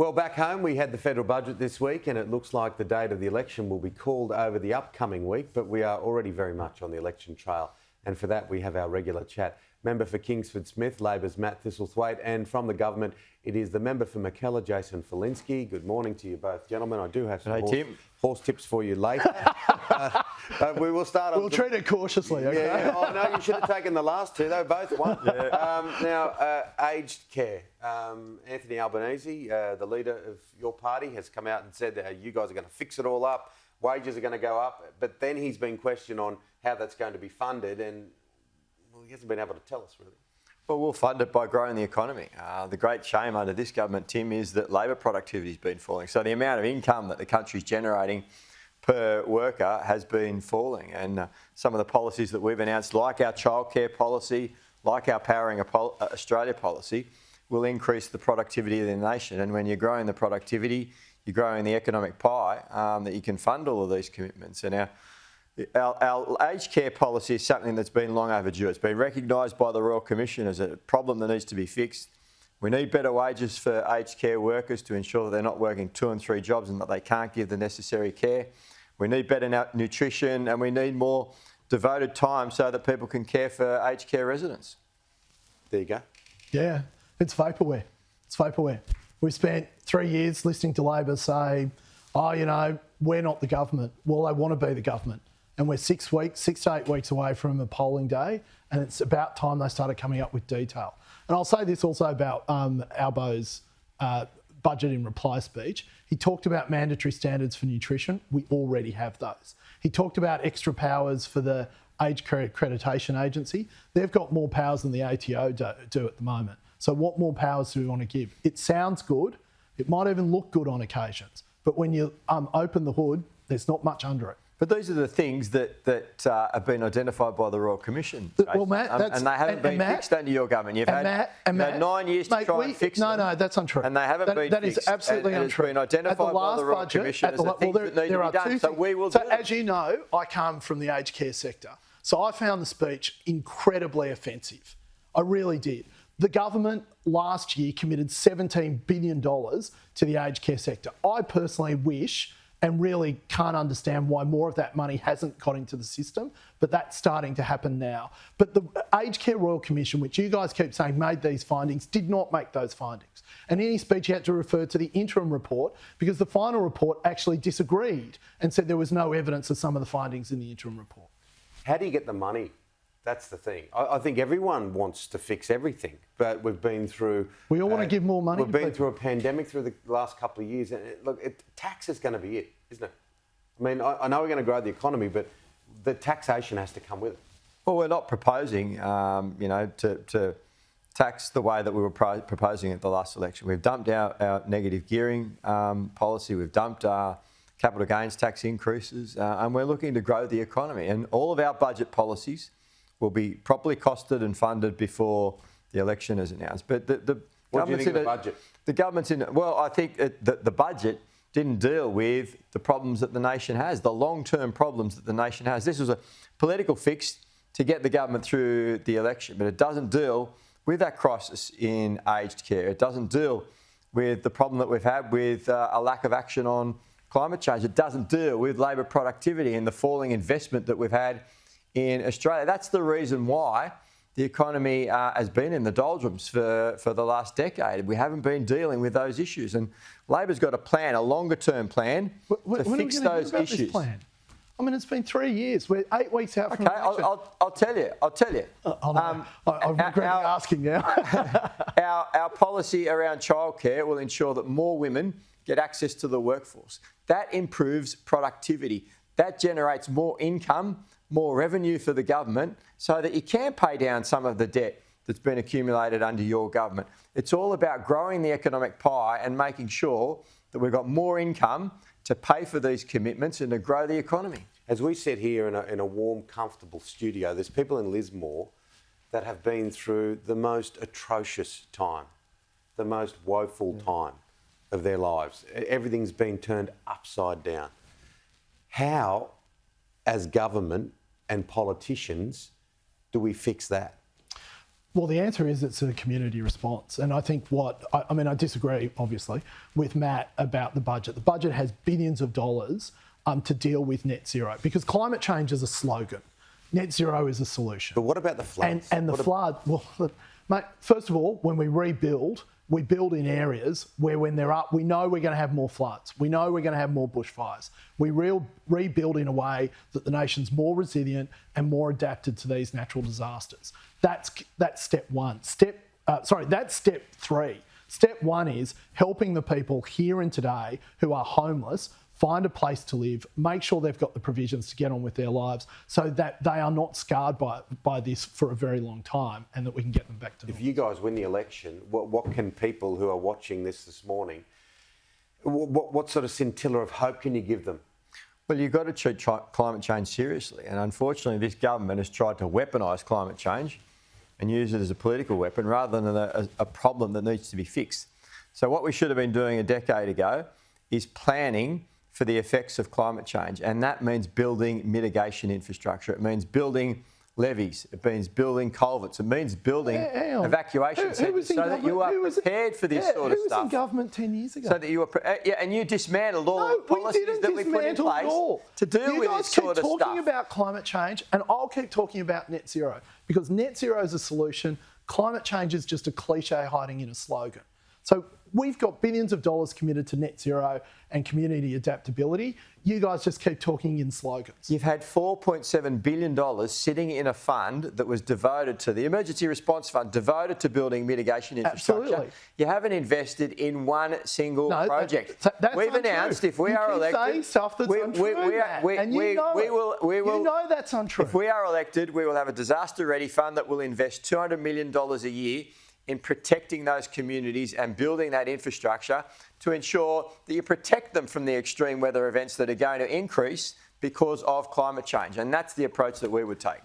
Well, back home, we had the federal budget this week, and it looks like the date of the election will be called over the upcoming week, but we are already very much on the election trail. And for that, we have our regular chat. Member for Kingsford Smith, Labor's Matt Thistlethwaite, and from the government, it is the member for Mackellar, Jason Falinski. Good morning to you both, gentlemen. I do have some horse tips for you later. We will start on... We'll treat it cautiously, okay? Yeah. Oh, no, you should have taken the last two. They were both one. Yeah. Aged care. Anthony Albanese, the leader of your party, has come out and said that you guys are going to fix it all up. Wages are going to go up. But then he's been questioned on how that's going to be funded, and well, he hasn't been able to tell us, really. Well, we'll fund it by growing the economy. The great shame under this government, Tim, is that labour productivity has been falling. So the amount of income that the country's generating per worker has been falling. And some of the policies that we've announced, like our childcare policy, like our Powering Australia policy, will increase the productivity of the nation. And when you're growing the productivity, you're growing the economic pie that you can fund all of these commitments. And our aged care policy is something that's been long overdue. It's been recognised by the Royal Commission as a problem that needs to be fixed. We need better wages for aged care workers to ensure that they're not working 2 and 3 jobs and that they can't give the necessary care. We need better nutrition, and we need more devoted time so that people can care for aged care residents. There you go. Yeah, it's vaporware. It's vaporware. We've spent 3 years listening to Labor say, oh, you know, we're not the government. Well, they want to be the government. And we're 6 to 8 weeks away from a polling day, and it's about time they started coming up with detail. And I'll say this also about Albo's budget in reply speech. He talked about mandatory standards for nutrition. We already have those. He talked about extra powers for the Age Accreditation Agency. They've got more powers than the ATO do at the moment. So what more powers do we want to give? It sounds good. It might even look good on occasions. But when you open the hood, there's not much under it. But these are the things that have been identified by the Royal Commission, Jason. Well, Matt, and they haven't been fixed under your government. You've had 9 years to try and fix them. No, that's untrue. And they haven't been fixed. That is absolutely untrue. It's been identified by the Royal Commission as the things that need to be done. So we will do them. As you know, I come from the aged care sector. So I found the speech incredibly offensive. I really did. The government last year committed $17 billion to the aged care sector. I personally wish and really can't understand why more of that money hasn't got into the system, but that's starting to happen now. But the Aged Care Royal Commission, which you guys keep saying made these findings, did not make those findings. And in his speech, he had to refer to the interim report because the final report actually disagreed and said there was no evidence of some of the findings in the interim report. How do you get the money? That's the thing. I think everyone wants to fix everything, but we've been through... We all want to give more money. We've been through a pandemic through the last couple of years. And tax is going to be it, isn't it? I mean, I know we're going to grow the economy, but the taxation has to come with it. Well, we're not proposing, to tax the way that we were proposing at the last election. We've dumped our negative gearing policy. We've dumped our capital gains tax increases, and we're looking to grow the economy. And all of our budget policies will be properly costed and funded before the election is announced. But what do you think of the budget? The government's in... Well, I think that the budget didn't deal with the problems that the nation has, the long-term problems that the nation has. This was a political fix to get the government through the election, but it doesn't deal with that crisis in aged care. It doesn't deal with the problem that we've had with a lack of action on climate change. It doesn't deal with labour productivity and the falling investment that we've had in Australia. That's the reason why the economy has been in the doldrums for the last decade. We haven't been dealing with those issues. And Labor's got a plan, a longer-term plan to fix those issues. This plan? I mean, it's been 3 years. We're 8 weeks out from the election. I'll tell you. I'm regretting asking now. Our policy around childcare will ensure that more women get access to the workforce. That improves productivity. That generates more income, more revenue for the government so that you can pay down some of the debt that's been accumulated under your government. It's all about growing the economic pie and making sure that we've got more income to pay for these commitments and to grow the economy. As we sit here in a warm, comfortable studio, there's people in Lismore that have been through the most atrocious time, the most woeful time of their lives. Everything's been turned upside down. How, as government and politicians, do we fix that? Well, the answer is it's a community response. And I think I disagree, obviously, with Matt about the budget. The budget has billions of dollars to deal with net zero because climate change is a slogan. Net zero is a solution. But what about the floods? And the flood, well, look, mate, first of all, when we rebuild, we build in areas where when they're up, we know we're going to have more floods. We know we're going to have more bushfires. We rebuild in a way that the nation's more resilient and more adapted to these natural disasters. That's step one. That's step three. Step one is helping the people here and today who are homeless find a place to live, make sure they've got the provisions to get on with their lives so that they are not scarred by this for a very long time and that we can get them back to normal. If you guys win the election, what can people who are watching this morning, what sort of scintilla of hope can you give them? Well, you've got to treat climate change seriously. And unfortunately, this government has tried to weaponise climate change and use it as a political weapon rather than a problem that needs to be fixed. So what we should have been doing a decade ago is planning for the effects of climate change. And that means building mitigation infrastructure. It means building levees. It means building culverts. It means building evacuation centres so that you are prepared for this sort of stuff. Who was in government 10 years ago? So that you were, and you dismantled all the policies that we put in place to deal with this sort of stuff. You guys keep talking about climate change and I'll keep talking about net zero because net zero is a solution. Climate change is just a cliche hiding in a slogan. So we've got billions of dollars committed to net zero and community adaptability. You guys just keep talking in slogans. You've had $4.7 billion sitting in a fund that was devoted to the Emergency Response Fund, devoted to building mitigation infrastructure. Absolutely. You haven't invested in one single project. That's We've announced if we are elected, saying stuff that's untrue, you know that's untrue. If we are elected, we will have a disaster-ready fund that will invest $200 million a year in protecting those communities and building that infrastructure to ensure that you protect them from the extreme weather events that are going to increase because of climate change. And that's the approach that we would take.